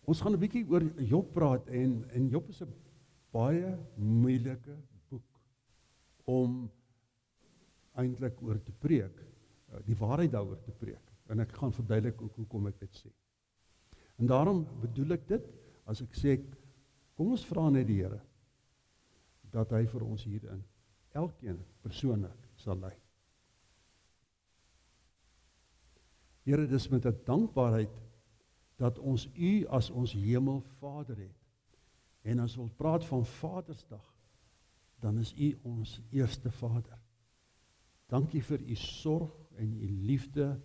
Ons gaan 'n bietjie oor Job praat en Job is 'n baie moeilike boek om eintlik oor te preek, die waarheid daaroor te preek. En ek gaan verduidelik ook hoekom ek dit sê. En daarom bedoel ek dit, as ek sê, kom ons vra net die Here, dat hy vir ons hierin, elkeen persoonlik sal lei. Here, dis met 'n dankbaarheid, dat ons U as ons Hemelvader het. En as ons praat van Vadersdag, dan is U ons eerste Vader. Dankie vir U sorg en U liefde,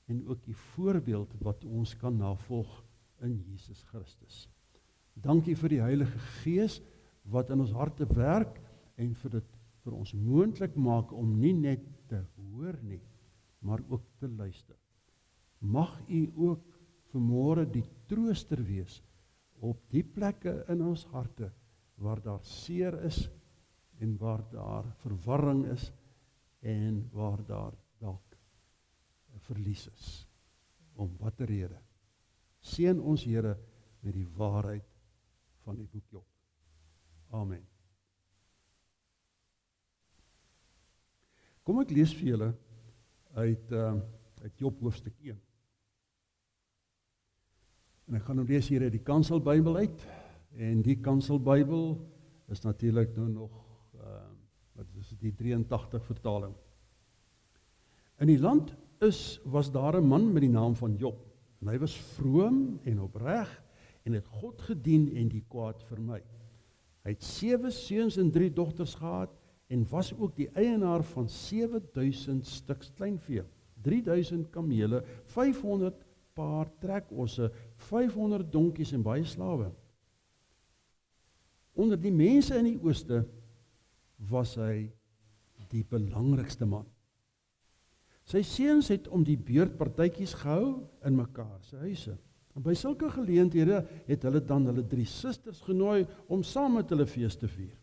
en ook U voorbeeld wat ons kan navolg in Jesus Christus. Dankie vir die Heilige Gees wat in ons harte werk en vir dit vir ons moontlik maak om nie net te hoor nie, maar ook te luister. Mag U ook vanmôre die trooster wees op die plekke in ons harte waar daar seer is en waar daar verwarring is en waar daar dalk verlies is. Om watter rede? Seën ons Here met die waarheid van die boek Job. Amen. Kom ek lees vir julle uit Job hoofstuk 1. En ek gaan nou lees hier uit die Kanselbybel uit. En die Kanselbybel is natuurlik nou nog, wat is die 83 vertaling. In die land was daar 'n man met die naam van Job. En hy was vroom en opreg en het God gedien en die kwaad vermy. Hy het 7 seuns en 3 dogters gehad en was ook die eienaar van 7000 stuks kleinvee, 3000 kamele, 500 paar trekosse, 500 donkies en baie slawe. Onder die mense in die ooste was hy die belangrikste man. Sy seuns het om die beurt partytjies gehou in mekaar se huise. En by sulke geleenthede het hulle dan hulle 3 susters genooi om saam met hulle fees te vier.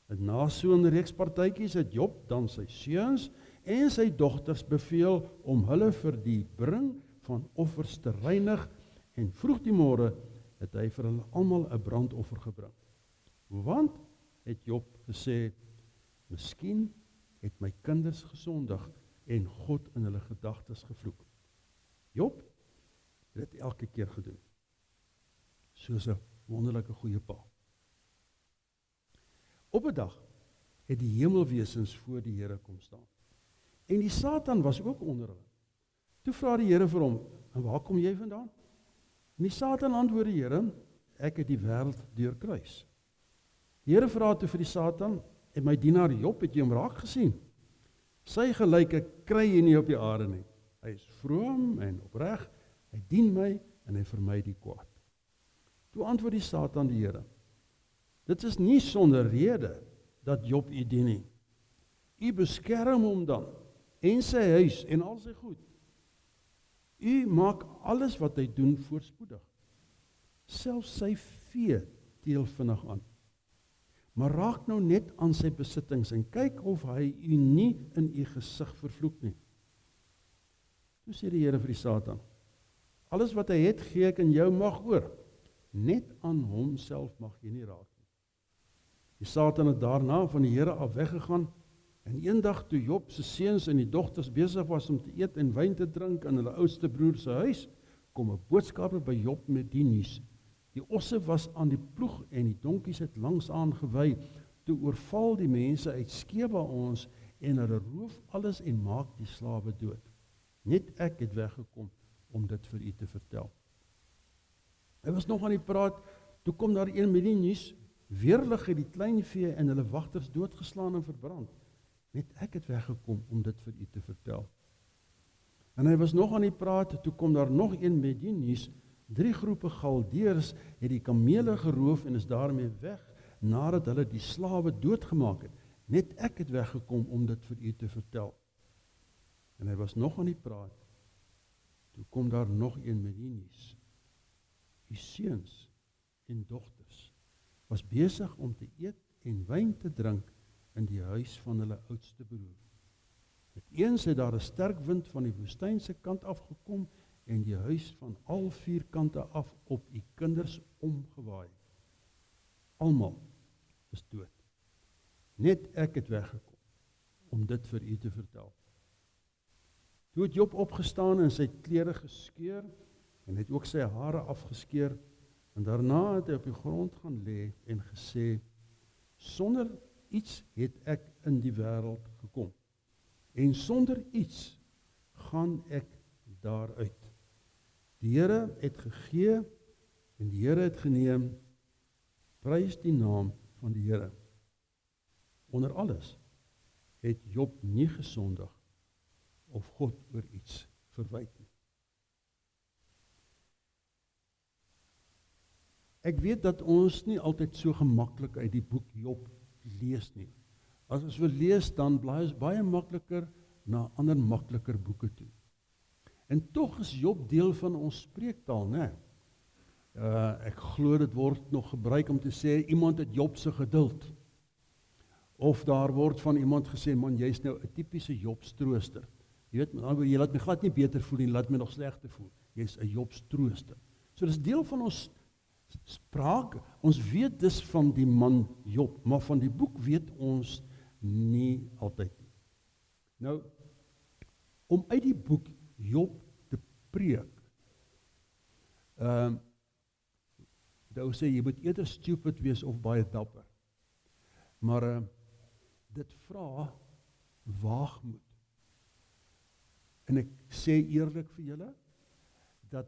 En na so 'n reeks partytjies het Job dan sy seuns en sy dogters beveel om hulle vir die bring van offers te reinig, en vroeg die môre het hy vir hulle almal 'n brandoffer gebring. Want, het Job gesê, miskien het my kinders gesondig en God in hulle gedagtes gevloek. Job het dit elke keer gedoen, soos 'n wonderlike goeie pa. Op 'n dag het die hemelwesens voor die Here kom staan, en die Satan was ook onder hulle. Toe vra die Here vir hom, en waar kom jy vandaan? En die Satan antwoord die Here, ek het die wêreld deurkruis. Die Here vra toe vir die Satan, en my dienaar Job, het jy hom raak gesien? Sy gelyke kry jy nie op die aarde nie. Hy is vroom en opreg, hy dien my en hy vermy die kwaad. Toe antwoord die Satan die Here, dit is nie sonder rede dat Job u dien nie. U beskerm hom dan, en sy huis en al sy goed. U maak alles wat hy doen voorspoedig. Selfs sy vee teel vinnig aan. Maar raak nou net aan sy besittings en kyk of hy u nie in u gesig vervloek nie. Toe sê die Here vir die Satan, alles wat hy het, gee ek in jou mag oor. Net aan homself mag jy nie raak nie. Die Satan het daarna van die Here af weggegaan, en eendag toe Job se seuns en die dogters besig was om te eet en wyn te drink in hulle oudste broer se huis, kom 'n boodskapper by Job met die nuus. Die osse was aan die ploeg en die donkies het langs aangewy. Toe oorval die mense uit Skeba ons en hulle roof alles en maak die slawe dood. Net ek het weggekom om dit vir u te vertel. Hy was nog aan die praat, toe kom daar een met die nuus, weerlig het die kleinvee en hulle wagters doodgeslaan en verbrand. Net ek het weggekom om dit vir u te vertel. En hy was nog aan die praat, toe kom daar nog een met die nuus, 3 groepe Galdeërs het die kamele geroof en is daarmee weg, nadat hulle die slawe doodgemaak het. Net ek het weggekom om dit vir u te vertel. En hy was nog aan die praat, toe kom daar nog een met die nuus. U seuns en dogters was besig om te eet en wyn te drink in die huis van hulle oudste broer. Met eens het daar 'n sterk wind van die woestynse kant afgekom en die huis van al 4 kante af op u kinders omgewaai. Almal is dood. Net ek het weggekom om dit vir u te vertel. Toe het Job opgestaan en sy klere geskeur en het ook sy hare afgeskeur en daarna het hy op die grond gaan lê en gesê, sonder iets het ek in die wêreld gekom en sonder iets gaan ek daaruit. Die Here het gegee en die Here het geneem, prys die naam van die Here. Onder alles het Job nie gesondig of God oor iets verwyd nie. Ek weet dat ons nie altyd so gemaklik uit die boek Job lees nie. As ons wil lees, dan blaai ons baie makliker na ander makliker boeke toe. En tog is Job deel van ons spreektaal, né? Ek glo dit word nog gebruik om te sê, iemand het Job se geduld. Of daar word van iemand gesê, man, jy's nou 'n tipiese Jobstrooster. Jy weet, jy laat my glad nie beter voel nie, laat my nog slegter voel. Jy's 'n Jobstrooster. So dis deel van ons spraak. Ons weet dis van die man Job, maar van die boek weet ons nie altyd nie. Nou, om uit die boek Job te preek, ou sê, jy moet eerder stupid wees of baie dapper. Maar dit vra waagmoed. En ek sê eerlik vir julle, dat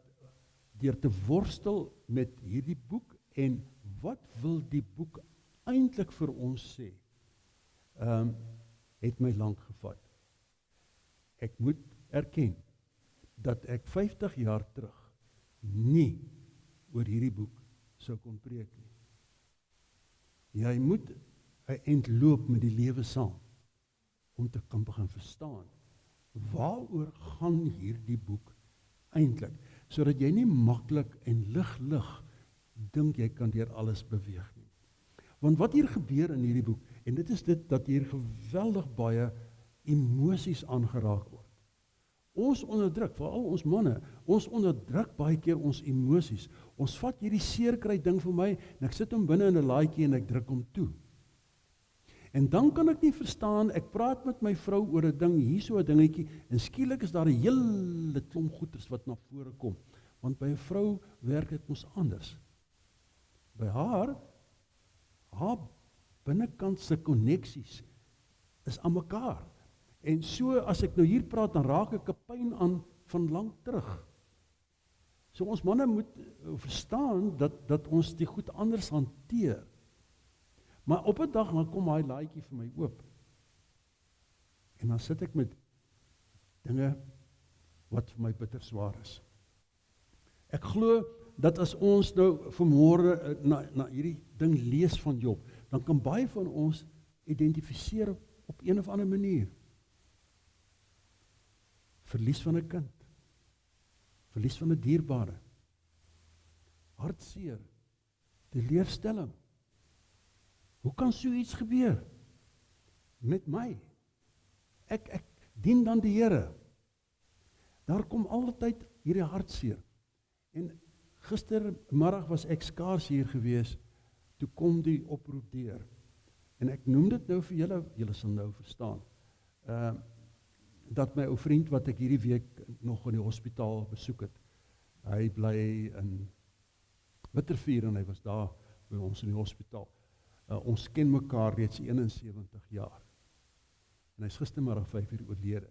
deur te worstel met hierdie boek, en wat wil die boek eintlik vir ons sê, het my lank gevat. Ek moet erken, dat ek 50 jaar terug nie oor hierdie boek sou kon preek nie. Jy moet 'n eind loop met die lewe saam, om te kan begin verstaan, waaroor gaan hierdie boek eintlik, sodat jy nie maklik en lig dink jy kan deur alles beweeg nie. Want wat hier gebeur in hierdie boek, en dit is dit, dat hier geweldig baie emosies aangeraak word. Ons onderdruk, veral ons manne, ons onderdruk baie keer ons emosies. Ons vat hierdie seerkry ding vir my, en ek sit hom binne in 'n laaitjie en ek druk hom toe. En dan kan ek nie verstaan, ek praat met my vrou oor 'n ding, hier so 'n dingetjie, en skielik is daar 'n hele klomp goeters wat na vore kom. Want by 'n vrou werk dit mos anders. By haar binnekant se koneksies is aan mekaar. En so as ek nou hier praat, dan raak ek 'n pyn aan van lank terug. So ons manne moet verstaan dat ons die goed anders hanteer. Maar op 'n dag dan kom daai laaitjie vir my oop. En dan sit ek met dinge wat vir my bitter swaar is. Ek glo dat as ons nou vanmôre na hierdie ding lees van Job, dan kan baie van ons identifiseer op een of ander manier. Verlies van 'n kind, verlies van 'n dierbare, hartseer, teleurstelling. Hoe kan so iets gebeur met my? Ek dien dan die Here. Daar kom altyd hierdie hartseer. En gistermiddag was ek skaars hier gewees, toe kom die oproep deur. En ek noem dit nou vir julle sal nou verstaan. Dat my ou vriend wat ek hierdie week nog in die hospitaal besoek het, hy bly in Wittervuur en hy was daar by ons in die hospitaal. Ons ken mekaar reeds 71 jaar. En hy is gistermiddag 5 uur oorlede.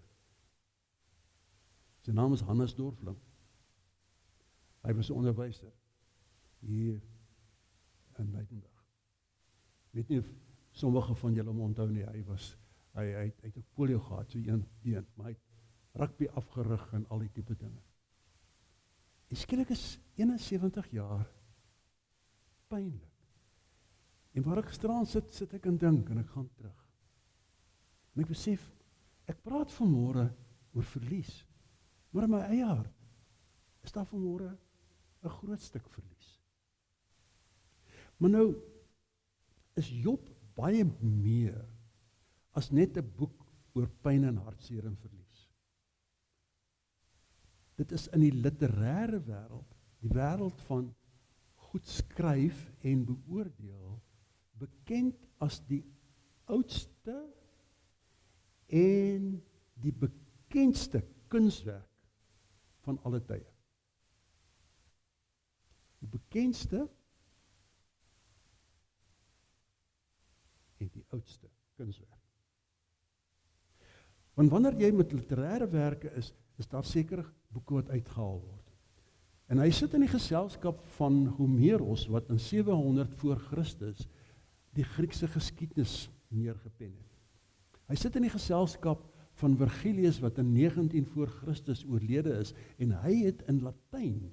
Sy naam is Hannes Dorfling. Hy was 'n onderwyser hier in Leidenburg. Weet nie of sommige van julle hom onthou nie, hy het ook polio gehad, so een been, maar hy het rugby afgerig en al die tipe dinge. En skielik is 71 jaar pynlik. En waar ek gisteraan sit ek en dink, en ek gaan terug. En ek besef, ek praat vanmôre oor verlies, maar in my eie hart is daar vanmôre 'n groot stuk verlies. Maar nou is Job baie meer as net 'n boek oor pyn en hartseer en verlies. dit is in die literêre wêreld, die wêreld van goed skryf en beoordeel, bekend as die oudste en die bekendste kunswerk van alle tye. Die bekendste en die oudste kunswerk. Want wanneer jy met literêre werke is daar seker boeke wat uitgehaal word. En hy sit in die geselskap van Homeros, wat in 700 voor Christus die Griekse geskiedenis neergepen het. Hy sit in die geselskap van Virgilius, wat in 19 voor Christus oorlede is, en hy het in Latyn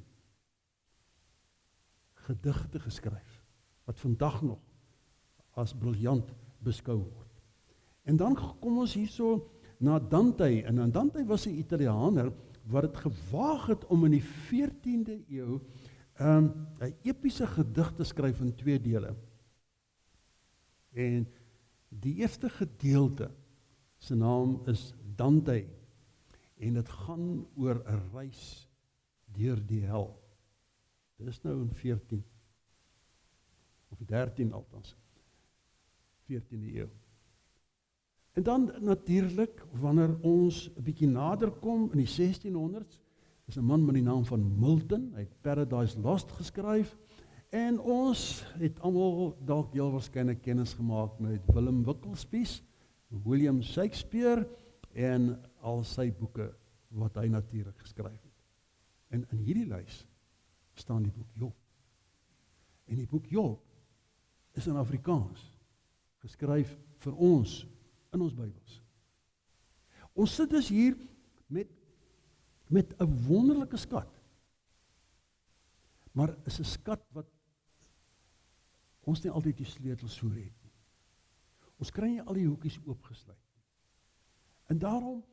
gedigte geskryf, wat vandag nog as briljant beskou word. En dan kom ons hierso na Dante, en Dante was 'n Italiaaner, wat het gewaag het om in die 14de eeu 'n epiese gedig te skryf in 2 dele. En die eerste gedeelte, sy naam is Dante, en dit gaan oor 'n reis deur die hel. Dit is nou in 14, of 13 althans, 14de eeu. En dan natuurlik, wanneer ons 'n bietjie nader kom in die 1600s, is 'n man met die naam van Milton, hy het Paradise Lost geskryf, en ons het almal dalk heel waarskynlik kennis gemaak met Willem Wickelspies, William Shakespeare, en al sy boeke wat hy natuurlik geskryf het. En in hierdie lys staan die boek Job. En die boek Job is in Afrikaans, geskryf vir ons, in ons Bybels. Ons sit dus hier met 'n wonderlike skat. Maar is 'n skat wat ons nie altyd die sleutels voor het nie. Ons kry nie al die hoekies oopgesluit nie. En daarom,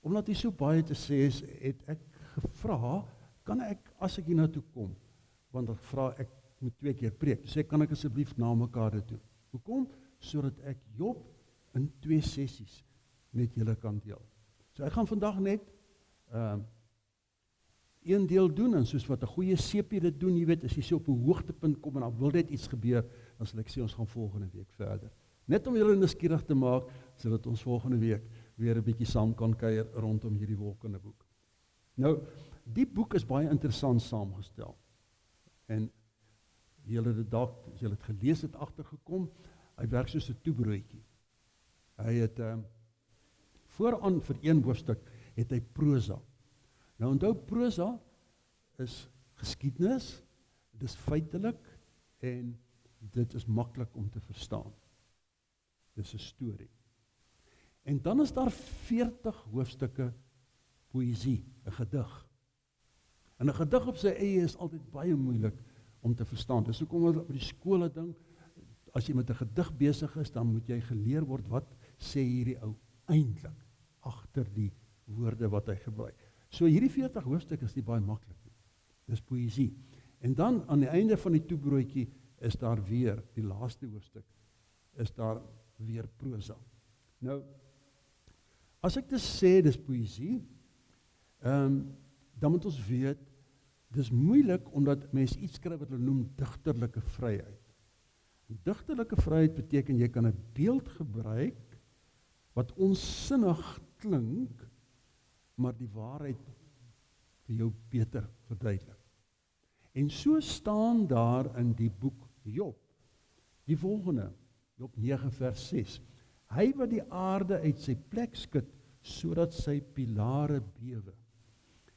omdat hy so baie te sê is, het ek gevra, kan ek, as ek hier na toe kom, want ek vra, ek moet 2 keer preek, dus kan ek asseblief na mekaar toe. Hoekom? Sodat ek Job in 2 sessies met julle kan deel. So ek gaan vandag net 1 deel doen, en soos wat 'n goeie seepie dit doen, jy weet, as jy so op 'n hoogtepunt kom, en dan wil net iets gebeur, dan sal ek sê, ons gaan volgende week verder. Net om julle nuuskierig te maak, sodat ons volgende week weer 'n bietjie saam kan kuier rondom hierdie wolkende boek. Nou, die boek is baie interessant saamgestel. En julle het dalk, as julle het gelees het, agtergekom, hy werk soos 'n toebroodjie. Hy het vooraan vir 1 hoofstuk het hy prosa. Nou onthou, prosa is geskiedenis, dit is feitelik en dit is maklik om te verstaan. Dit is 'n storie. En dan is daar 40 hoofstukke poësie, 'n gedig. En 'n gedig op sy eie is altyd baie moeilik om te verstaan. Dis hoekom ons op die skole ding, as jy met 'n gedig besig is, dan moet jy geleer word wat sê hierdie ou eintlik agter die woorde wat hy gebruik. So hierdie 40 hoofstukke is nie baie maklik nie. Dis poësie. En dan aan die einde van die toebroodjie is daar weer, die laaste hoofstuk, is daar weer prosa. Nou, as ek dit sê, dis poësie, dan moet ons weet, dis moeilik omdat mense iets skryf wat hulle noem digterlike vryheid. Digterlike vryheid beteken jy kan 'n beeld gebruik wat onsinnig klink, maar die waarheid vir jou beter verduidelik. En so staan daar in die boek Job, die volgende, Job 9 vers 6. Hy wat die aarde uit sy plek skud, sodat sy pilare bewe.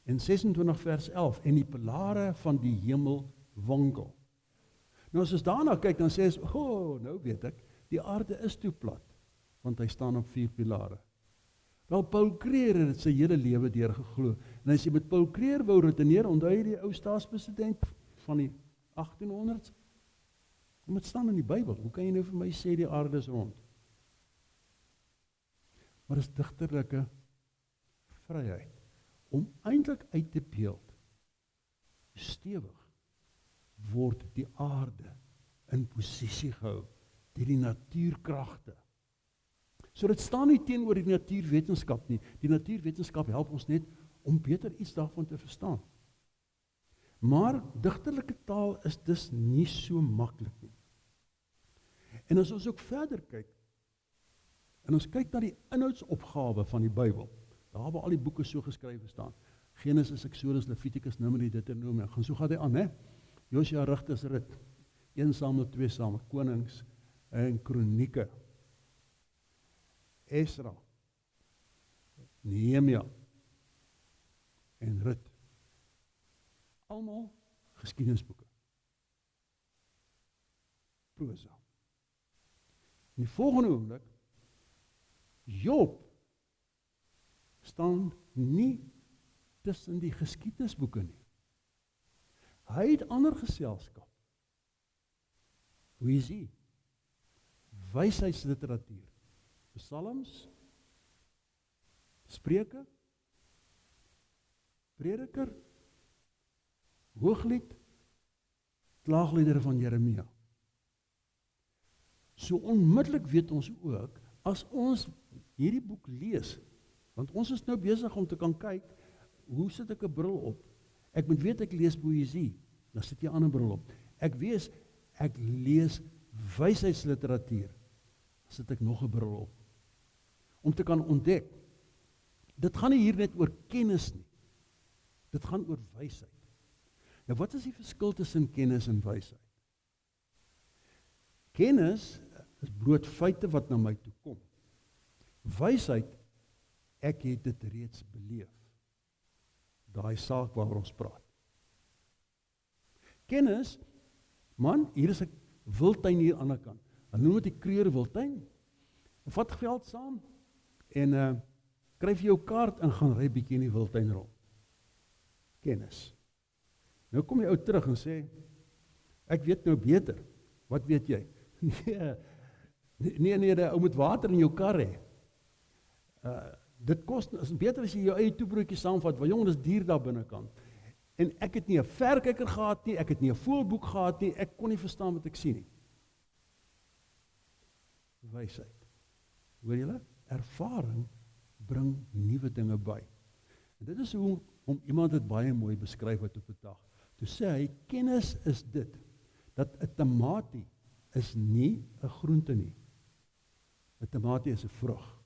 En 26 vers 11, en die pilare van die hemel wankel. Nou as ons daarna kyk, dan sê ons, nou weet ek, die aarde is toe plat, want hy staan op 4 pilare. Wel, Paul Creer het sy hele lewe deur geglo. En as jy met Paul Creer wou redeneer, onthou jy die ou staatspresident van die 1800s? Kom dit staan in die Bybel. Hoe kan jy nou vir my sê die aarde is rond? Maar dis digterlike vryheid om eintlik uit te beeld, stewig word die aarde in posisie gehou deur die natuurkragte. So dit staan nie teenoor die natuurwetenskap nie. Die natuurwetenskap help ons net om beter iets daarvan te verstaan. Maar digterlike taal is dus nie so maklik nie. En as ons ook verder kyk, en ons kyk na die inhoudsopgawe van die Bybel, daar waar al die boeke so geskrywe staan, Genesis, Exodus, Levitikus, Numeri, Deuteronomium, gaan so gaan hy aan, hè? Josua, Rigters, Rut, 1 Samuel, 2 Samuel, Konings en Kronieke, Esra, Nehemia en Rut. Almal geskiedenisboeke. Prosa. In die volgende oomblik, Job staan nie tussen die geskiedenisboeke nie. Hy het ander geselskap. Poësie, wysheidsliteratuur, psalms, Spreuke, Prediker, Hooglied, klaagliedere van Jeremia. So onmiddellik weet ons ook, as ons hierdie boek lees, want ons is nou besig om te kan kyk, hoe sit ek 'n bril op? Ek moet weet ek lees poësie, dan sit jy 'n ander bril op. Ek lees wysheidsliteratuur, dan sit ek nog 'n bril op. Om te kan ontdek, dit gaan nie hier net oor kennis nie, dit gaan oor wysheid. Nou wat is die verskil tussen kennis en wysheid? Kennis is bloot feite wat na my toe kom. Wysheid, ek het dit reeds beleef. Daai saak waaroor ons praat. Kennis, man, hier is 'n wildtuin hier aan die ander kant. Hulle noem dit die Kreurwildtuin. Vat geld saam en skryf jou kaart en gaan ry bietjie in die wildtuin rond. Kennis. Nou kom jy ou terug en sê, ek weet nou beter. Wat weet jy? Nee, ou moet water in jou kar hê. Dit kos, is beter as jy jou eie toebroodjie saamvat, want jong, dis duur daar binnekant. En ek het nie 'n verkyker gehad nie, ek het nie 'n voelboek gehad nie, ek kon nie verstaan wat ek sien nie. Wysheid. Hoor julle? Ervaring bring nuwe dinge by. En dit is hoe om iemand dit baie mooi beskryf het op 'n dag. Toe sê hy, kennis is dit, dat 'n tamatie is nie 'n groente nie. 'n Tamatie is 'n vrug.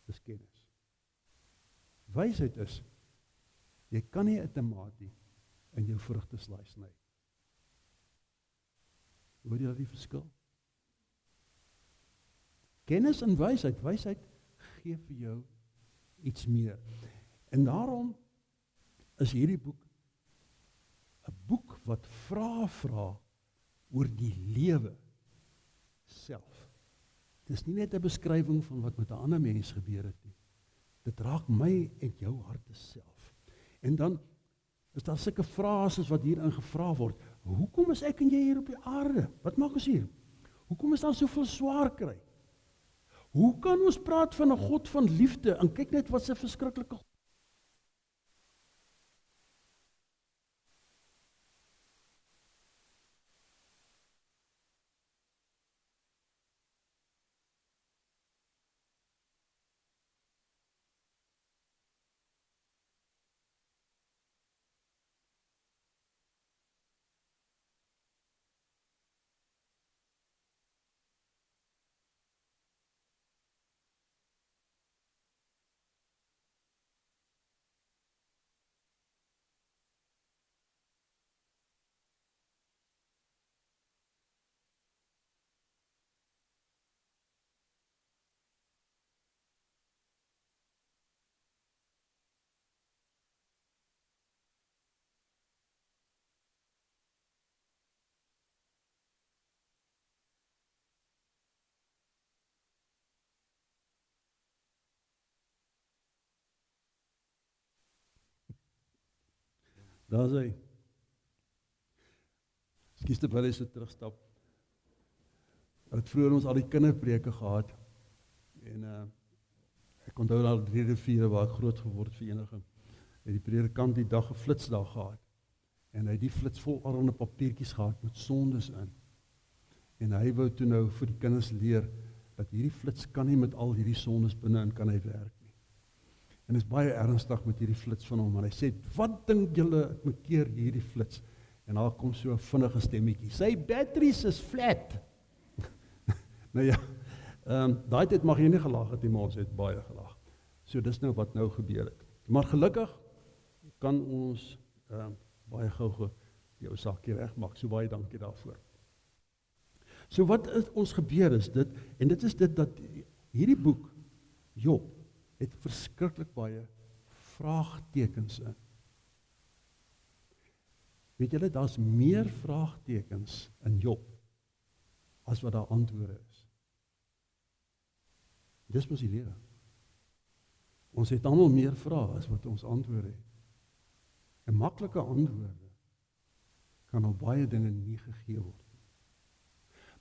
Dis kennis. Wysheid is, jy kan nie 'n tamatie in jou vrugteslaai sny. Hoor jy die verskil? Kennis en wysheid, wysheid gee vir jou iets meer. En daarom is hierdie boek 'n boek wat vra oor die lewe self. Dit is nie net 'n beskrywing van wat met 'n ander mens gebeur het nie. Dit raak my en jou harte self. En dan is daar sulke frases wat hierin gevra word. Hoekom is ek en jy hier op die aarde? Wat maak ons hier? Hoekom is daar soveel swaar kry? Hoe kan ons praat van 'n God van liefde en kyk net wat 'n verskriklike Daar is hy. Ekskuus terwyl hy so terugstap. Het vroeër ons al die kinderpreke gehad. En ek onthou al 3 riviere waar ek groot geword vereniging. Het die predikant die dag 'n flitsdag gehad. En hy het die flits vol allerlei papiertjies gehad met sondes in. En hy wou toe nou vir die kinders leer dat hierdie flits kan nie met al hierdie sondes binne in kan hy werk nie. En is baie ernstig met hierdie flits van hom, en hy sê, wat dink julle, ek moet keer hierdie flits? En daar kom so 'n vinnige stemmetjie, sy batteries is flat. Nou ja, daai tyd mag jy nie gelag het nie, maar ons het baie gelag. So dis nou wat nou gebeur het. Maar gelukkig kan ons baie gou jou saakie regmaak, so baie dankie daarvoor. So wat ons gebeur is dit, en dit is dit dat hierdie boek, Job, het verskriklik baie vraagtekens in. Weet julle, daar's meer vraagtekens in Job as wat daar antwoorde is. Dis mos die lewe. Ons het almal meer vrae as wat ons antwoorde het. En maklike antwoorde kan op baie dinge nie gegee word.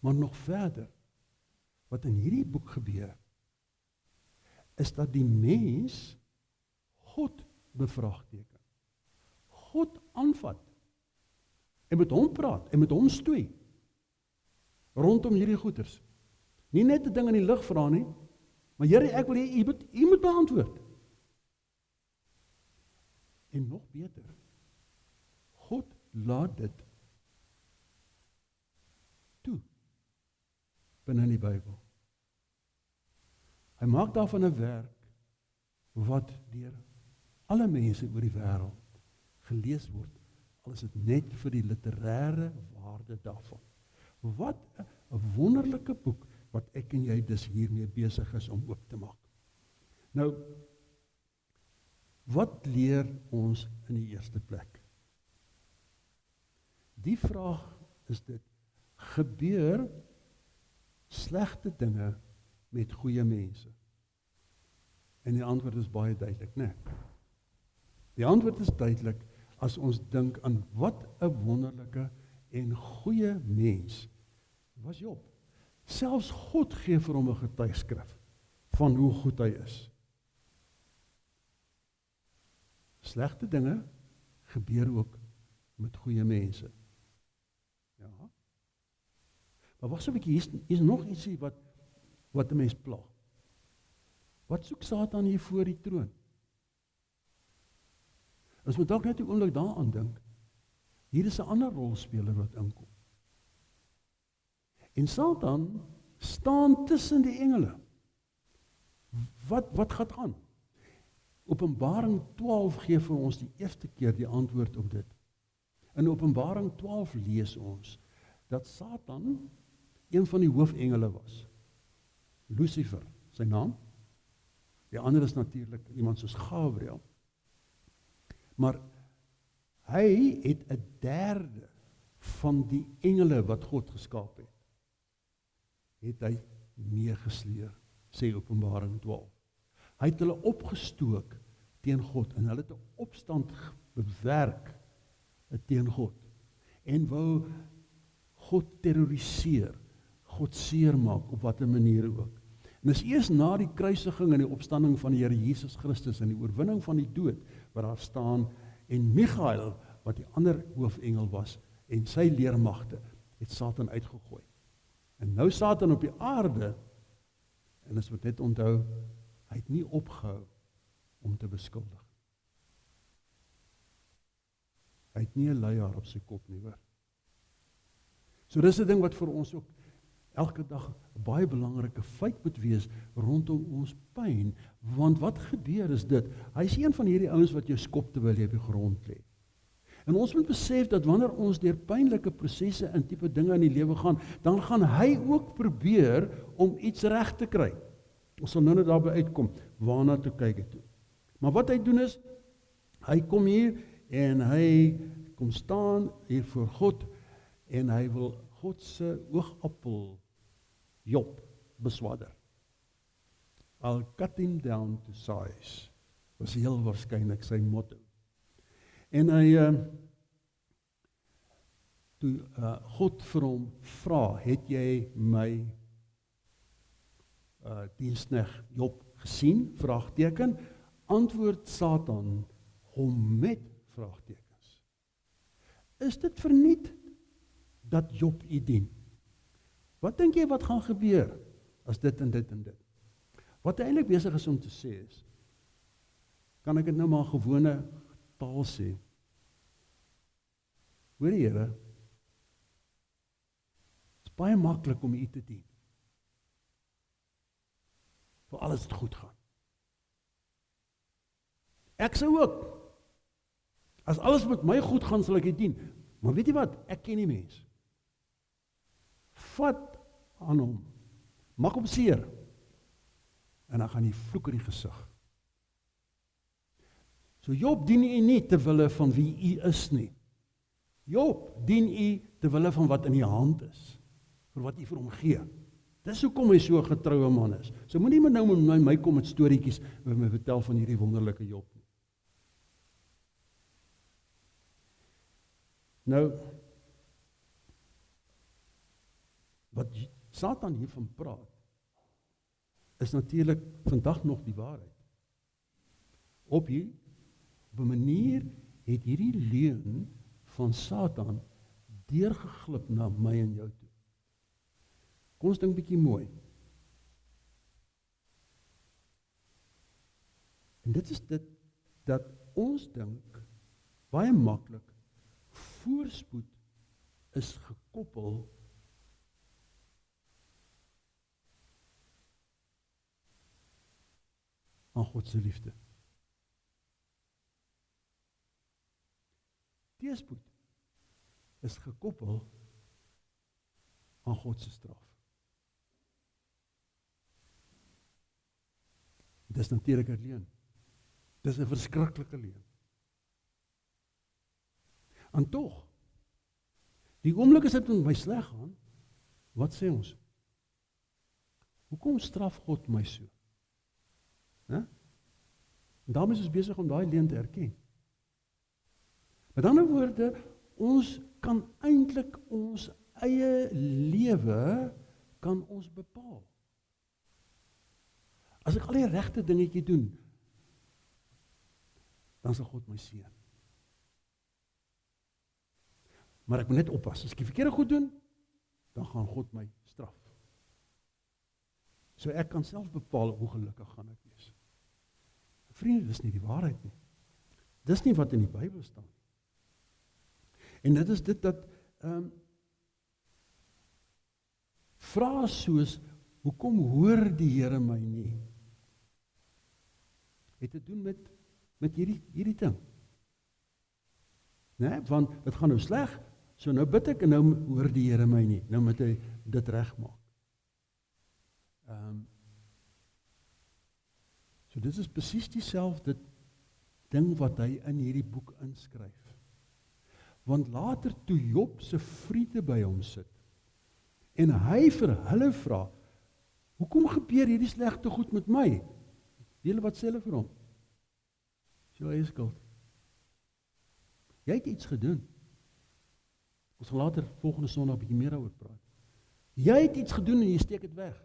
Maar nog verder, wat in hierdie boek gebeur, is dat die mens God bevraagteken. God aanvat en met hom praat en met hom stoei rondom hierdie goeters. Nie net 'n ding in die lug vra nie, maar Here, ek wil jy moet beantwoord. En nog beter, God laat dit toe binne in die Bybel. Hy maak daarvan 'n werk wat deur alle mense oor die wêreld gelees word, al is dit net vir die literêre waarde daarvan. Wat 'n wonderlike boek wat ek en jy dus hiermee besig is om oop te maak. Nou, wat leer ons in die eerste plek? Die vraag is dit, gebeur slegte dinge met goeie mense? En die antwoord is baie duidelik, né? Die antwoord is duidelik as ons dink aan wat 'n wonderlike en goeie mens was Job. Selfs God gee vir hom 'n getuigskrif van hoe goed hy is. Slegte dinge gebeur ook met goeie mense. Ja. Maar wag so 'n bietjie, hier is nog ietsie wat 'n mens pla. Wat soek Satan hier voor die troon? As we dalk net 'n oomblik daaraan dink, hier is 'n ander rolspeler wat inkom. En Satan staan tussen die engele. Wat gaan aan? Openbaring 12 gee vir ons die eerste keer die antwoord op dit. In Openbaring 12 lees ons dat Satan een van die hoofengele was. Lucifer, sy naam. Die ander is natuurlik iemand soos Gabriel. Maar hy het 'n derde van die engele wat God geskaap het hy meegesleer, sê Openbaring 12. Hy het hulle opgestook teen God en hulle het 'n opstand bewerk teen God en wou God terroriseer, God seermaak op watter maniere ook. En dis eers na die kruisiging en die opstanding van die Here Jesus Christus en die oorwinning van die dood wat daar staan, en Michael wat die ander hoofengel was en sy leermagte het Satan uitgegooi. En nou Satan op die aarde, en as wat net onthou, hy het nie opgehou om te beskuldig. Hy het nie 'n leier op sy kop nie, hoor. So dis 'n ding wat vir ons ook elke dag 'n baie belangrike feit moet wees rondom ons pyn, want wat gebeur is dit, hy is een van hierdie ouens wat jou skop terwyl jy op die grond lê. En ons moet besef dat wanneer ons deur pynlike prosesse en tipe dinge in die lewe gaan, dan gaan hy ook probeer om iets reg te kry. Ons sal nou net daarby uitkom, waarna toe kyk hy toe. Maar wat hy doen is, hy kom hier en hy kom staan hier voor God en hy wil God se oogappel Job beswadder. I'll cut him down to size, was heel waarskynlik sy motto. En hy, toe God vir hom vra, het jy my diensknegt Job gesien? Vraagteken. Antwoord Satan hom met vraagtekens. Is dit verniet dat Job u dien? Wat dink jy wat gaan gebeur as dit en dit en dit? Wat hy eintlik besig is om te sê is, kan ek dit nou maar gewone taal sê. Hoor die Here, het is baie maklik om U te dien. Vir alles het goed gaan. Ek sou ook, as alles met my goed gaan, sal ek U dien. Maar weet jy wat, ek ken die mens. Vat aan hom, maak hom seer, en dan gaan hy vloek in die gesig. So Job dien U nie terwille van wie U is nie. Job dien U terwille van wat in die hand is, vir wat U vir hom gee. Dis hoekom hy so 'n getroue man is. So moenie maar nou met my kom met storieetjies wat my vertel van hierdie wonderlike Job nie. Nou, wat Satan hiervan praat, is natuurlik vandag nog die waarheid. Op 'n manier het hierdie leuen van Satan deurgeglip na my en jou toe. Kom ons dink bietjie mooi. En dit is dit, dat ons dink, baie maklik, voorspoed is gekoppel aan God se liefde. Teëspoed is gekoppel aan God se straf. Dis natuurlik 'n leuen. Dis 'n verskriklike leuen. En tog, die oomblik as dit met my sleg gaan, wat sê ons? Hoekom straf God my so? En daarom is ons besig om daai leuen te erken. Met ander woorde, ons kan eintlik ons eie lewe kan ons bepaal. As ek al die regte dingetjie doen, dan sal God my seën. Maar ek moet net oppas, as ek die verkeerde goed doen, dan gaan God my straf. So ek kan self bepaal hoe gelukkig gaan ek wees. Vriende, dis nie die waarheid nie. Dis nie wat in die Bybel staan. En dit is dit dat vrae soos, hoekom hoor die Here my nie? Het te doen met hierdie ding. Nee, want dit gaan nou sleg, so nou bid ek en nou hoor die Here my nie. Nou moet hy dit regmaak. So dit is presies dieselfde ding wat hy in hierdie boek inskryf. Want later toe Job se vriende by hom sit, en hy vir hulle vra, hoekom gebeur hierdie slegte goed met my? Julle wat sê hulle vir hom? Dis jou eie skuld. Jy het iets gedoen. Ons gaan later volgende Sondag 'n bietjie meer daaroor praat. Jy het iets gedoen en jy steek dit weg.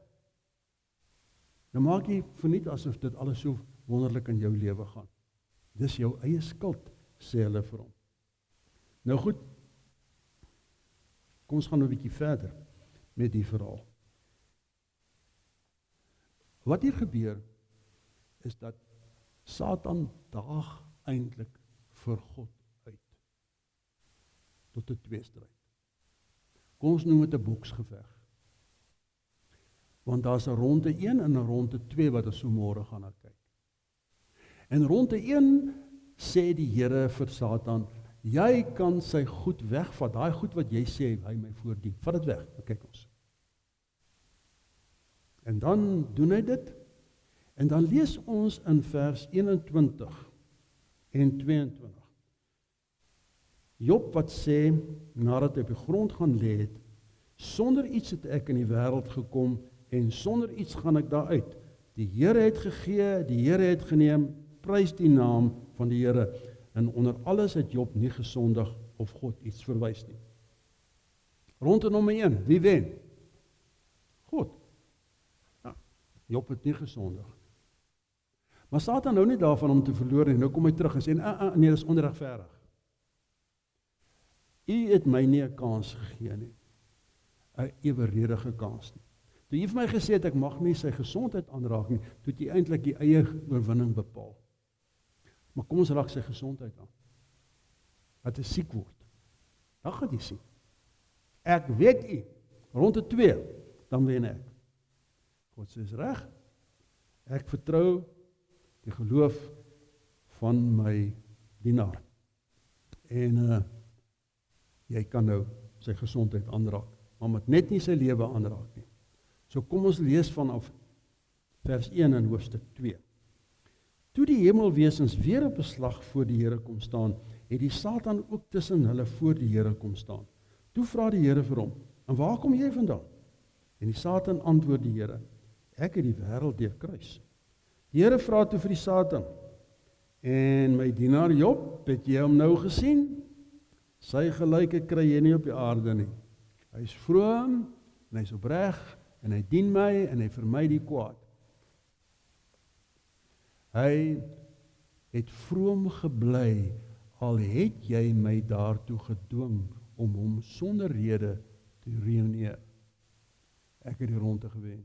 Nou maak jy verniet asof dit alles so wonderlik in jou lewe gaan. Dis jou eie skuld, sê hulle vir hom. Nou goed, kom ons gaan nou 'n bietjie verder met die verhaal. Wat hier gebeur, is dat Satan daag eintlik vir God uit. Tot 'n tweestryd. Kom ons noem dit 'n boksgeveg. Want daar's 'n ronde 1 en 'n ronde 2 wat ons so môre gaan na kyk. En ronde 1 sê die Here vir Satan, jy kan sy goed wegvat, daai goed wat jy sê hy my voordien. Vat dit weg, kyk ons. En dan doen hy dit, en dan lees ons in vers 21 en 22. Job wat sê, nadat hy op die grond gaan lê het, sonder iets het ek in die wêreld gekom, en sonder iets gaan ek daar uit. Die Here het gegee, die Here het geneem, prys die naam van die Here. En onder alles het Job nie gesondig of God iets verwys nie. Ronde nommer 1, wie wen? God. Ja, Job het nie gesondig. Maar Satan nou nie daarvan om te verloor nie. Nou kom hy terug en sê, nee, dis onregverdig. U het my nie 'n kans gegee nie. 'n eweredige kans nie. Toe jy vir my gesê het, ek mag nie sy gesondheid aanraak nie, toe het jy eintlik die eie oorwinning bepaal. Maar kom ons raak sy gesondheid aan. Dat hy siek word. Dan gaan jy sien. Ek weet u, rond die 2, dan wen ek. God sê is reg. Ek vertrou die geloof van my dienaar. En jy kan nou sy gesondheid aanraak, maar moet net nie sy lewe aanraak nie. So kom ons lees vanaf vers 1 in hoofstuk 2. Toe die hemelwesens weer op beslag voor die Here kom staan, het die Satan ook tussen hulle voor die Here kom staan. Toe vra die Here vir hom, en waar kom jy vandaan? En die Satan antwoord die Here, ek het die wêreld deurkruis. Die Here vra toe vir die Satan, en my dienaar Job, het jy hom nou gesien? Sy gelyke kry jy nie op die aarde nie. Hy is vroom, en hy is opreg, en hy dien my, en hy vermy die kwaad. Hy het vroom gebly, al het jy my daartoe gedwing, om hom sonder rede te ruïneer. Ek het die ronde gewen.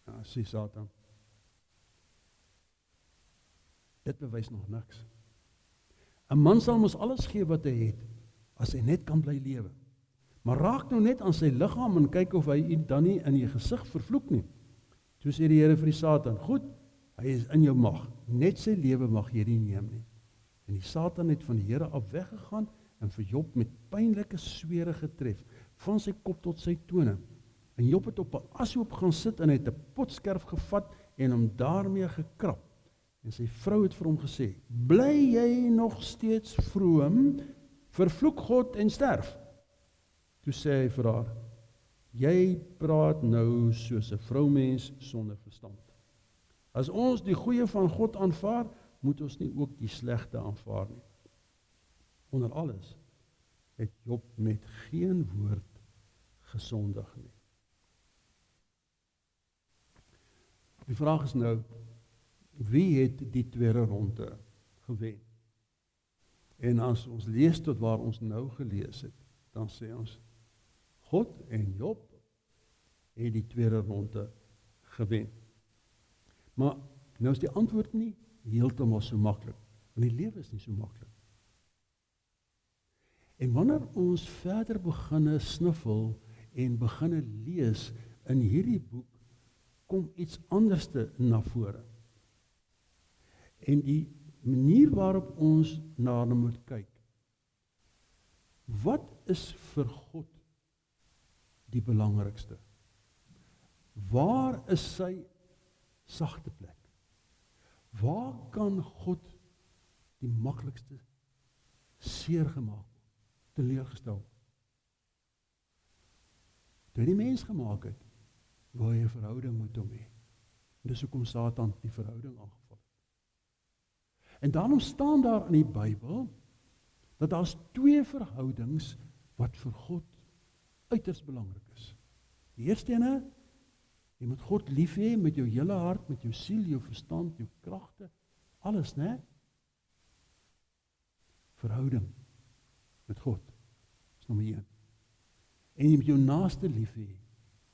Ja, sê Satan. Dit bewys nog niks. 'n man sal mos alles gee wat hy het, as hy net kan bly lewe. Maar raak nou net aan sy liggaam en kyk of hy u dan nie in die gesig vervloek nie. Toe sê die Here vir die Satan, goed, hy is in jou mag, net sy lewe mag jy nie neem nie. En die Satan het van die Here af weggegaan en vir Job met pynlike swere getref, van sy kop tot sy tone. En Job het op 'n ashoop gaan sit en hy het 'n potskerf gevat en hom daarmee gekrap. En sy vrou het vir hom gesê, bly jy nog steeds vroom, vervloek God en sterf. Toe sê hy vir haar, jy praat nou soos 'n vroumens sonder verstand. As ons die goeie van God aanvaar, moet ons nie ook die slegte aanvaar nie. Onder alles het Job met geen woord gesondig nie. Die vraag is nou, wie het die tweede ronde gewen? En as ons lees tot waar ons nou gelees het, dan sê ons, God en Job het die tweede ronde gewen. Maar nou is die antwoord nie heeltemal so maklik, want die lewe is nie so maklik. En wanneer ons verder beginne sniffel en beginne lees in hierdie boek, kom iets anderste na vore. En die manier waarop ons na moet kyk, wat is vir God die belangrikste? Waar is sy sagte plek? Waar kan God die maklikste seer gemaak word, teleurgestel? Toe hy die mens gemaak het, wou hy 'n verhouding met hom hê. Dis hoekom Satan die verhouding aangeval het. En daarom staan daar in die Bybel dat daar's 2 verhoudings wat vir God uiters belangrik is. Die eerste ene, jy moet God lief hê met jou hele hart, met jou siel, jou verstand, jou kragte, alles, né? Verhouding met God is nommer 1. En jy moet jou naaste lief hê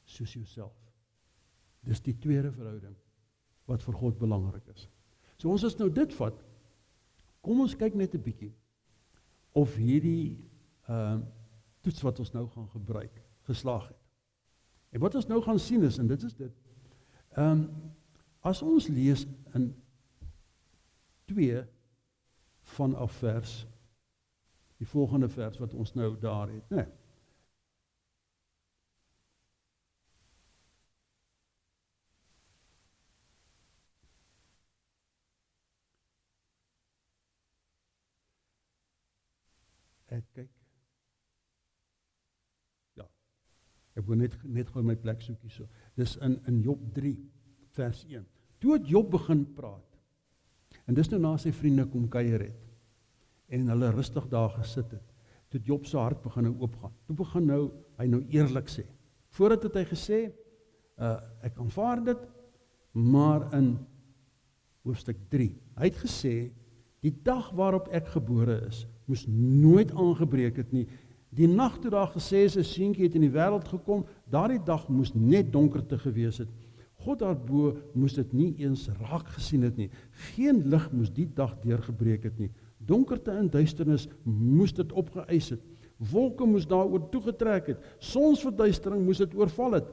soos jouself. Dis die tweede verhouding wat vir God belangrik is. So ons as nou dit vat, kom ons kyk net 'n bietjie of hierdie toets wat ons nou gaan gebruik, geslaag het. En wat ons nou gaan sien is, en dit is dit, as ons lees in 2 vanaf vers, die volgende vers wat ons nou daar het, né? Ek kyk. Ja. Ek wil net gou my plek soekie so. Dis in Job 3 vers 1. Toe het Job begin praat. En dis nou na sy vriende kom kuier het. En hulle rustig daar gesit het. Toe het Job se hart begin nou oopgaan. Toe begin hy nou eerlik sê. Voordat het hy gesê, ek aanvaar dit, maar in hoofstuk 3. Hy het gesê, die dag waarop ek gebore is, moes nooit aangebreek het nie. Die nag toe daar gesê is, 'n seentjie het in die wêreld gekom, daardie dag moes net donkerte gewees het. God daarbo moes dit nie eens raak gesien het nie. Geen lig moes die dag deurgebreek het nie. Donkerte en duisternis moes dit opgeëis het. Wolke moes daaroor toegetrek het. Sonsverduistering moes dit oorval het.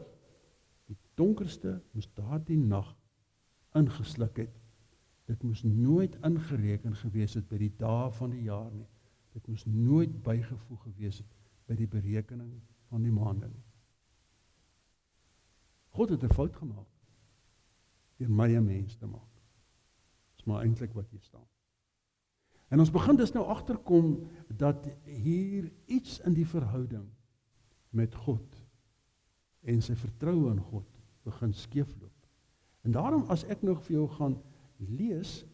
Die donkerste moes daardie nag ingesluk het. Dit moes nooit ingereken gewees het by die dae van die jaar nie. Dit moes nooit bygevoeg gewees het by die berekening van die maande nie. God het 'n fout gemaak deur my 'n mens te maak. Dis maar eintlik wat hier staan. En ons begin dus nou agterkom dat hier iets in die verhouding met God en sy vertroue in God begin skeefloop. En daarom as ek nog vir jou gaan lees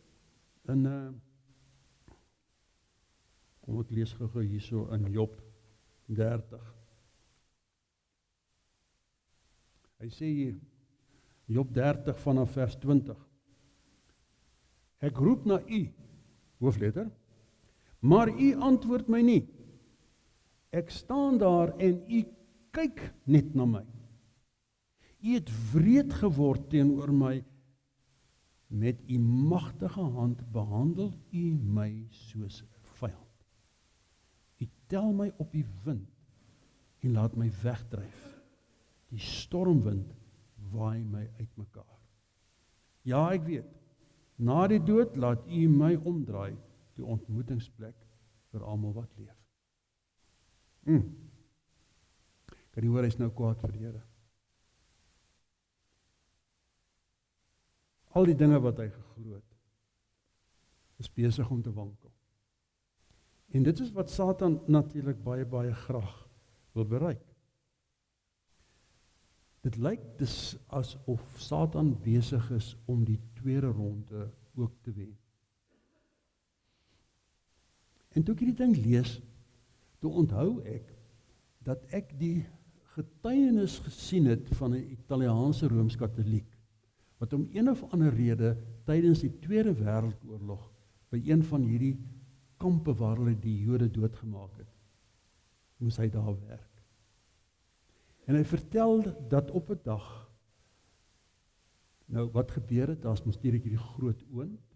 in kom ek lees gou hierso in Job 30. Hy sê hier, Job 30 vanaf vers 20. Ek roep na u, hoofletter, maar u antwoord my nie. Ek staan daar en u kyk net na my. U het wreed geword teenoor my. Met u magtige hand behandel u my soos 'n vyand. U tel my op die wind en laat my wegdryf. Die stormwind waai my uitmekaar. Ja, ek weet, na die dood laat u my omdraai, die ontmoetingsplek vir almal wat leef. Kan jy hoor, hy is nou kwaad vir die Here. Al die dinge wat hy geglo het, is besig om te wankel. En dit is wat Satan natuurlik baie graag wil bereik. Dit lyk dus asof Satan besig is om die tweede ronde ook te wen. En toe ek hierdie ding lees, toe onthou ek dat ek die getuienis gesien het van 'n Italiaanse Rooms-Katoliek, wat om een of ander rede tydens die Tweede Wêreldoorlog by een van hierdie kampe waar hulle die Jode doodgemaak het, moes hy daar werk. En hy vertel dat op 'n dag, nou wat gebeur het, daar's natuurlik hierdie groot oond,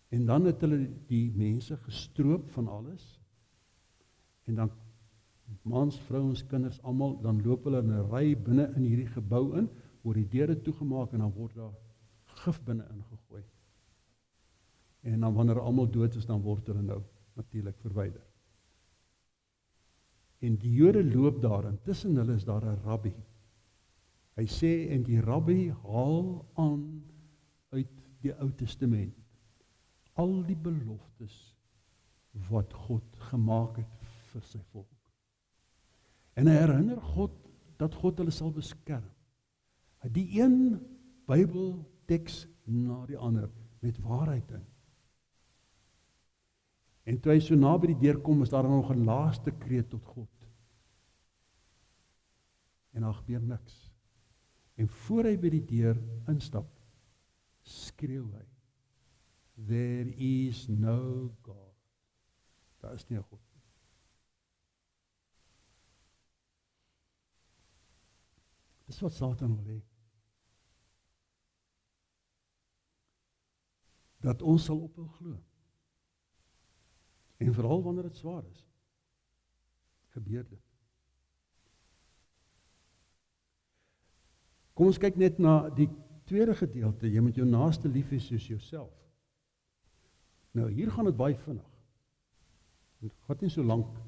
en dan het hulle die mense gestroop van alles, en dan mans, vrouens, kinders, almal, dan loop hulle in 'n ry binne in hierdie gebou in, word die deure toegemaak en dan word daar gif binne ingegooi. En dan wanneer almal dood is, dan word hulle nou natuurlik verwyder. En die Jode loop daar, en tussen hulle is daar 'n rabbi. Hy sê, en die rabbi haal aan uit die Ou Testament al die beloftes wat God gemaak het vir sy volk. En hy herinner God dat God hulle sal beskerm. Die een Bybelteks na die ander met waarheid in. En toe hy so naby die deur kom, is daar nog 'n laaste kreet tot God. En daar gebeur niks. En voor hy by die deur instap, skreeu hy, "There is no God." Daar is nie 'n God. Dis wat Satan wil hê. Dat ons sal ophou glo. En veral wanneer dit swaar is, gebeur dit. Kom ons kyk net na die tweede gedeelte, jy moet jou naaste lief hê soos jouself. Nou, hier gaan dit baie vinnig. Dit gaan nie so lank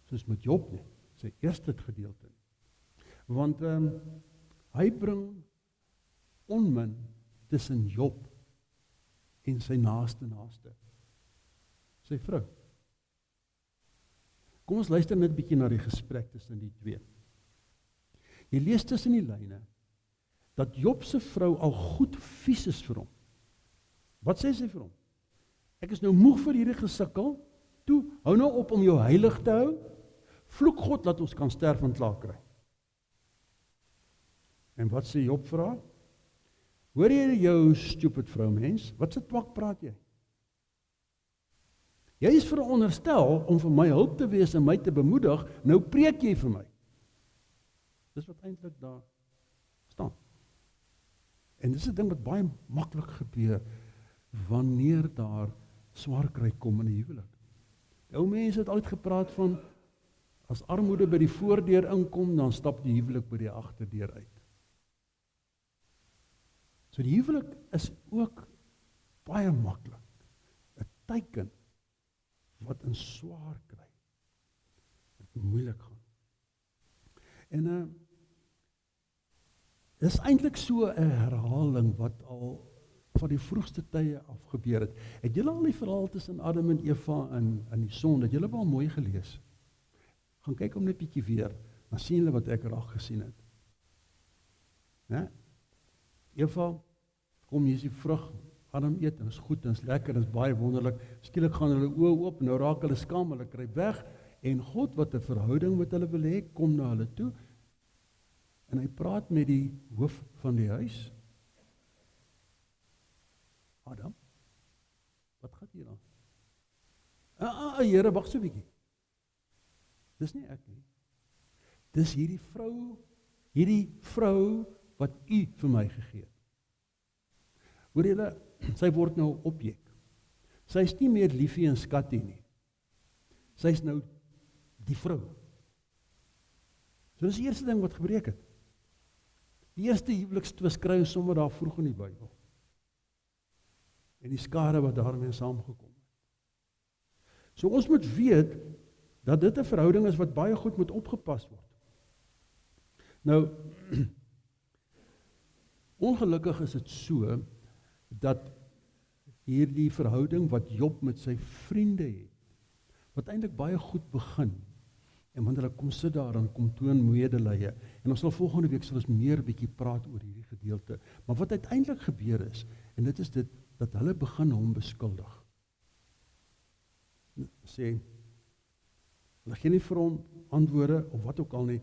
soos met Job nie, sy eerste gedeelte nie. Want hy bring onmin tussen Job en sy naaste, sy vrou. Kom ons luister net 'n bietjie na die gesprek tussen die twee. Jy lees tussen die lyne dat Job se vrou al goed vies is vir hom. Wat sê sy vir hom? Ek is nou moeg vir hierdie gesukkel. Toe, hou nou op om jou heilig te hou. Vloek God dat ons kan sterf en klaar kry. En wat sê Job vir haar? Hoor jy jou stupid vrou mens? Wat se twak praat jy? Jy is veronderstel om vir my hulp te wees en my te bemoedig, nou preek jy vir my. Dis wat eintlik daar staan. En dis 'n ding wat baie maklik gebeur wanneer daar swaar kry kom in 'n huwelik. Ou mense het altyd gepraat van as armoede by die voordeur inkom, dan stap die huwelik by die agterdeur uit. So die huwelik is ook baie maklik 'n teken wat in swaar kry, wat moeilik gaan. En dis eintlik so 'n herhaling wat al van die vroegste tye af gebeur het. Het julle al die verhaal tussen Adam en Eva in die sonde, het julle wel mooi gelees? Gaan kyk om net bietjie weer, dan sien julle wat ek raak gesien het. Né? Eva, kom hier is die vrug, Adam eet, en is goed, en is lekker, en is baie wonderlik. Skielik gaan hulle oë oop, nou raak hulle skaam, hulle kry weg, en God wat 'n verhouding met hulle wil hê, kom na hulle toe, en hy praat met die hoof van die huis. Adam, wat gaan hier aan? Here, wag so 'n bietjie. Dis nie ek nie. Dis hierdie vrou wat u vir my gegee het. Hoor julle, sy word nou objek. Sy is nie meer liefie en skattie nie. Sy is nou die vrou. So dis die eerste ding wat gebreek het. Die eerste huwelikstwis kry ons sommer daar vroeg in die Bybel. En die skare wat daarmee saamgekom het. So ons moet weet dat dit 'n verhouding is wat baie goed moet opgepas word. Nou, ongelukkig is dit so, dat hierdie verhouding wat Job met sy vriende het, wat eintlik baie goed begin, en wanneer hulle kom sit daar en kom toon medelee, en ons sal volgende week sal ons meer bietjie praat oor hierdie gedeelte, maar wat uiteindelik gebeur is, en dit is dit, dat hulle begin hom beskuldig. Sê, hulle gee nie vir hom antwoorde, of wat ook al nie,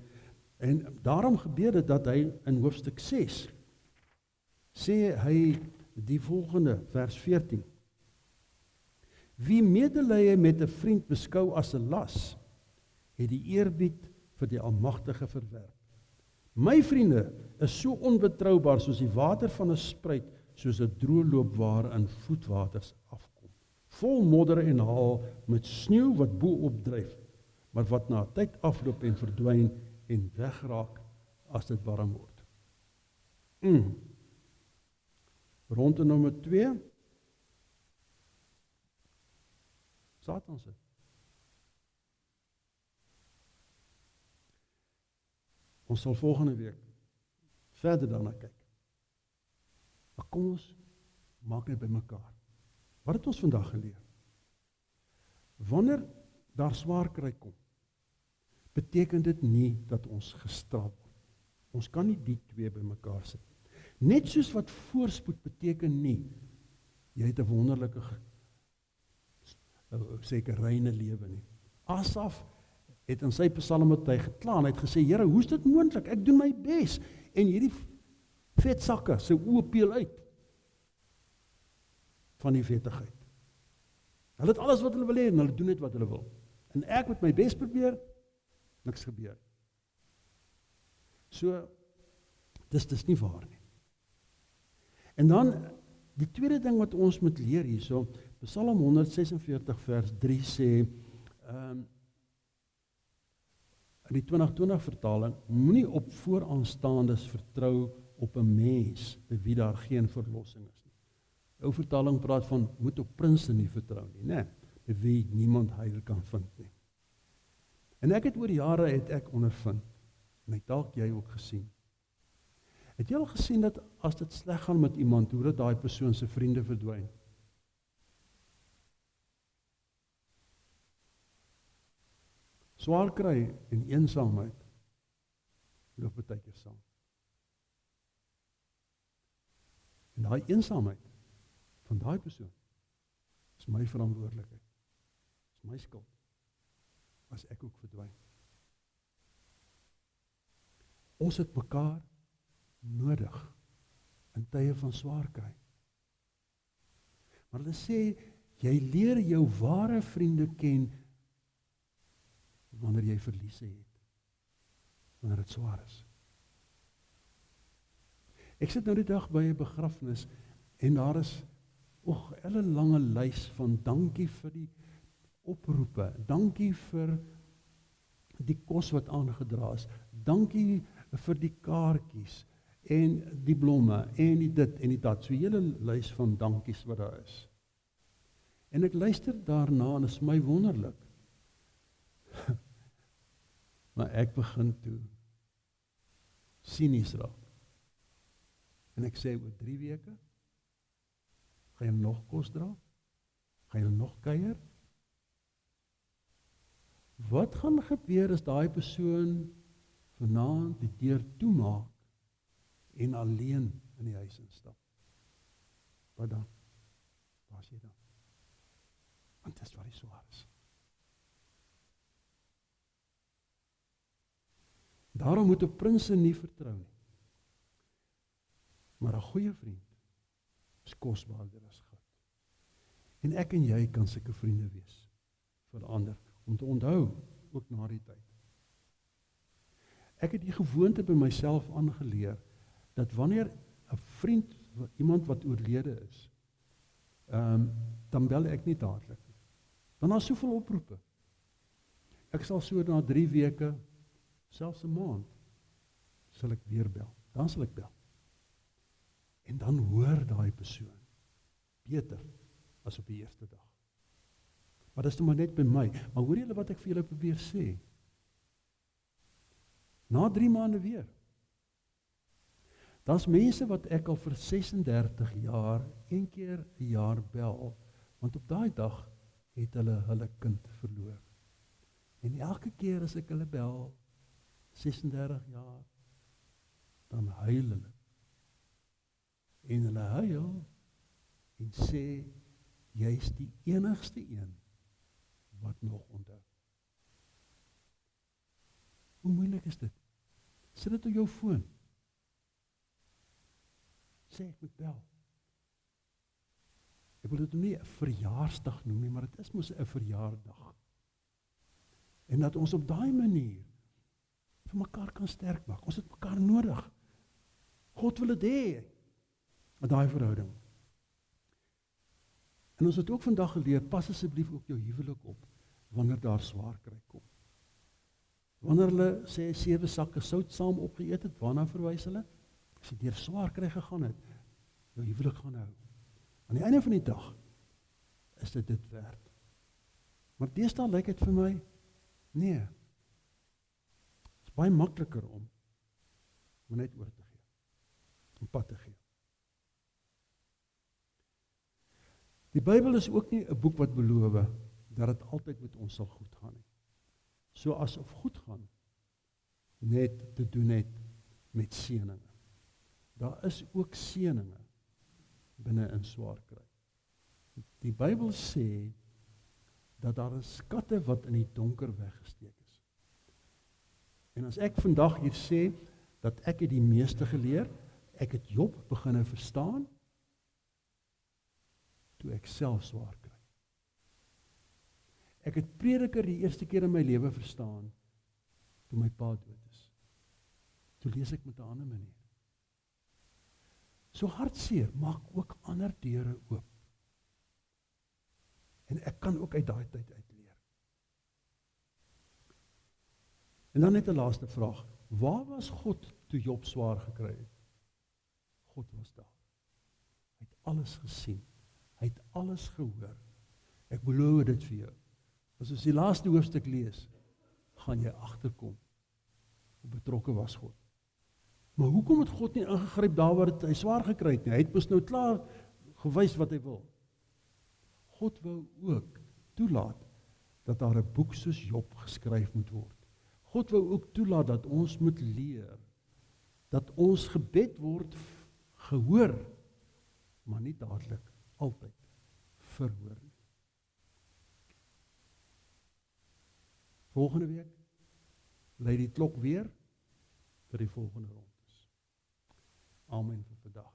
en daarom gebeur dit dat hy in hoofstuk 6, sê hy die volgende, vers 14, wie medelee met 'n vriend beskou as 'n las, het die eerbied vir die Almagtige verwerp. My vriende is so onbetroubaar soos die water van 'n spruit, soos 'n droëloop waarin voetwaters afkom. Vol modder en haal met sneeu wat bo opdryf, maar wat na 'n tyd afloop en verdwyn en wegraak as dit warm word. Ronde nommer 2. Satan se. Ons sal volgende week verder daarna kyk. Maar kom ons maak net by mekaar. Wat het ons vandag geleer? Wanneer daar swaar kry kom, beteken dit nie dat ons gestraf word. Ons kan nie die twee by mekaar sit. Net soos wat voorspoed beteken nie, jy het 'n wonderlike seker reine lewe nie. Asaf het in sy psalme gekla en hy het gesê, Here, hoe is dit moontlik? Ek doen my bes en hierdie vetsakke se oë peel uit van die vettigheid. Hulle het alles wat hulle wil hê en hulle doen net wat hulle wil. En ek met my bes probeer, niks gebeur. So, dis nie waar nie. En dan, die tweede ding wat ons moet leer hierso, Psalm 146 vers 3 sê, in die 2020 vertaling, moenie op vooraanstaandes vertrou op 'n mens, by wie daar geen verlossing is nie. Ou vertaling praat van, moet op prinse nie vertrou nie, né? By wie niemand heil kan vind nie. En ek het oor jare het ek ondervind, en ek dalk jy ook gesien. Het jy al gesien dat as dit sleg gaan met iemand, hoe dat daai persoon se vriende verdwyn? Swaar kry en eensaamheid loop baie keer saam. En daai eensaamheid van daai persoon is my verantwoordelikheid. Is my skuld as ek ook verdwyn. Ons het mekaar nodig in tye van swaar kry. Maar hulle sê, jy leer jou ware vriende ken wanneer jy verliese het, wanneer dit swaar is. Ek sit nou die dag by 'n begrafnis en daar is 'n lange lys van dankie vir die oproepe, dankie vir die kos wat aangedra is, dankie vir die kaartjies en die blomme en die dit en die dat, so 'n hele lys van dankies wat daar is. En ek luister daarna en is my wonderlik. Maar ek begin toe sinies raak. En ek sê oor 3 weke, gaan jy nog kos dra? Gaan jy nog kuier? Wat gaan gebeur as daai persoon vanaand die deur toemaak en alleen in die huis instap? Wat dan? Waar is jy dan? Want dis wat die swaar is. Daarom moet 'n prinses nie vertrou nie. Maar 'n goeie vriend is kosbaarder as goud. En ek en jy kan sulke vriende wees vir ander, om te onthou, ook na die tyd. Ek het die gewoonte by myself aangeleer, dat wanneer 'n vriend, iemand wat oorlede is, dan bel ek nie dadelik. Dan daar soveel oproepe. Ek sal so na 3 weke, selfs 'n maand, sal ek weer bel. Dan sal ek bel. En dan hoor daai persoon beter as op die eerste dag. Maar dit is nou maar net by my. Maar hoor julle wat ek vir julle probeer sê? Na 3 maande weer. Daar's mense wat ek al vir 36 jaar, 1 keer 'n jaar bel, want op daai dag het hulle kind verloor. En elke keer as ek hulle bel, 36 jaar, dan huil hulle. En hulle huil en sê, jy is die enigste een wat nog onthou. Hoe moeilik is dit? Sit dit op jou foon. Sê ek moet bel. Ek wil dit nie 'n verjaarsdag noem nie, maar dit is mos 'n verjaardag. En dat ons op daai manier vir mekaar kan sterk maak. Ons het mekaar nodig. God wil dit hê, met daai verhouding. En ons het ook vandag geleer, pas asseblief ook jou huwelik op, wanneer daar swaar kry kom. Wanneer hulle sê 7 sakke sout saam opgeëet het, waarna verwys hulle? As jy deur swaar kry gegaan het, jou huwelik gaan hou. Aan die einde van die dag, is dit werd. Maar deesdae lyk dit vir my, nee. Het is baie makliker om net oor te gee. Om pad te gee. Die Bybel is ook nie 'n boek wat beloof dat dit altyd met ons sal goed gaan nie. So asof goed gaan net te doen het met seëninge. Daar is ook seëninge binne in swaar kry. Die Bybel sê dat daar is skatte wat in die donker weggesteek is. En as ek vandag hier sê dat ek het die meeste geleer, ek het Job begine verstaan, toe ek self swaar kry. Ek het Prediker die eerste keer in my lewe verstaan, toe my pa dood is. Toe lees ek met 'n ander manier. So hartseer maak ook ander deure oop. En ek kan ook uit daai tyd uitleer. En dan net 'n laaste vraag. Waar was God toe Job swaar gekry het? God was daar. Hy het alles gesien. Hy het alles gehoor. Ek beloof dit vir jou. As ons die laaste hoofstuk lees, gaan jy agterkom hoe betrokke was God. Maar hoekom het God nie ingegryp daar waar hy swaar gekry het nie? Hy het mos nou klaar gewys wat hy wil. God wou ook toelaat dat daar 'n boek soos Job geskryf moet word. God wou ook toelaat dat ons moet leer, dat ons gebed word gehoor, maar nie dadelik altyd verhoor nie. Volgende week lei die klok weer vir die volgende rondes. Amen vir vandag.